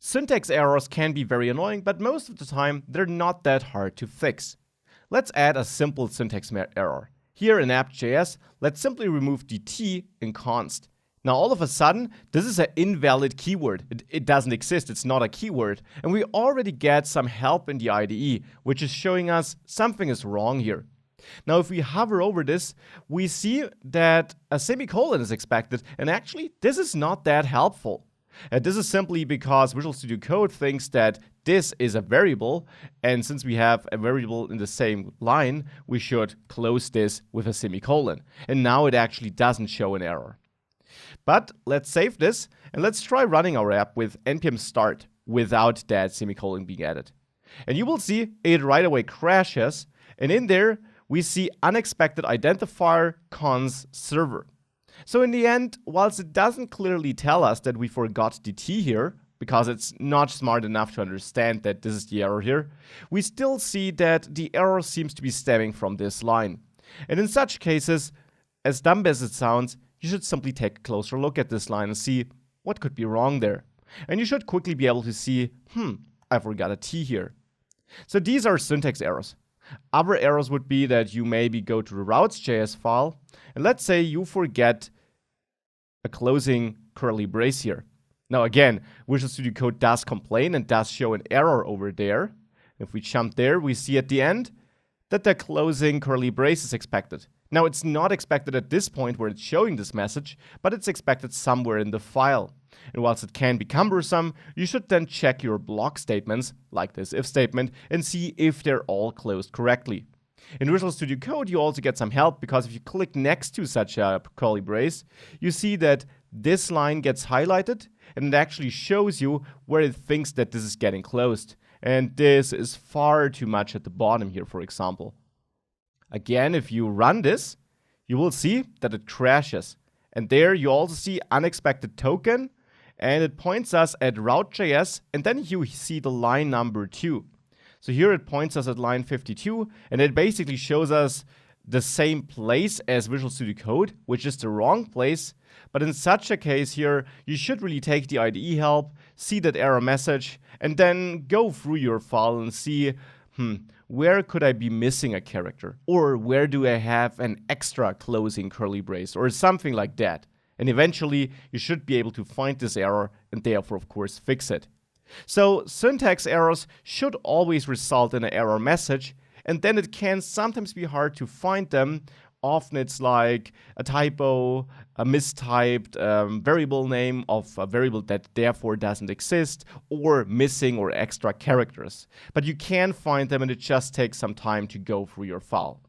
Syntax errors can be very annoying, but most of the time they're not that hard to fix. Let's add a simple syntax error. Here in app.js, let's simply remove the t in const. Now all of a sudden, this is an invalid keyword. It doesn't exist, it's not a keyword. And we already get some help in the IDE, which is showing us something is wrong here. Now if we hover over this, we see that a semicolon is expected, and actually this is not that helpful. This is simply because Visual Studio Code thinks that this is a variable, and since we have a variable in the same line, we should close this with a semicolon. And now it actually doesn't show an error. But let's save this, and let's try running our app with npm start without that semicolon being added. And you will see it right away crashes, and in there we see unexpected identifier cons server. So in the end, whilst it doesn't clearly tell us that we forgot the t here, because it's not smart enough to understand that this is the error here, we still see that the error seems to be stemming from this line. And in such cases, as dumb as it sounds, you should simply take a closer look at this line and see what could be wrong there. And you should quickly be able to see, I forgot a t here. So these are syntax errors. Other errors would be that you maybe go to the routes.js file, and let's say you forget a closing curly brace here. Now again, Visual Studio Code does complain and does show an error over there. If we jump there, we see at the end that the closing curly brace is expected. Now it's not expected at this point where it's showing this message, but it's expected somewhere in the file. And whilst it can be cumbersome, you should then check your block statements, like this if statement, and see if they're all closed correctly. In Visual Studio Code, you also get some help, because if you click next to such a curly brace, you see that this line gets highlighted, and it actually shows you where it thinks that this is getting closed. And this is far too much at the bottom here, for example. Again, if you run this, you will see that it crashes. And there you also see unexpected token, and it points us at route.js, and then you see the line number 2. So here it points us at line 52, and it basically shows us the same place as Visual Studio Code, which is the wrong place. But in such a case here, you should really take the IDE help, see that error message, and then go through your file and see, where could I be missing a character? Or where do I have an extra closing curly brace? Or something like that. And eventually, you should be able to find this error and therefore, of course, fix it. So syntax errors should always result in an error message, and then it can sometimes be hard to find them. Often it's like a typo, a mistyped variable name of a variable that therefore doesn't exist, or missing or extra characters. But you can find them, and it just takes some time to go through your file.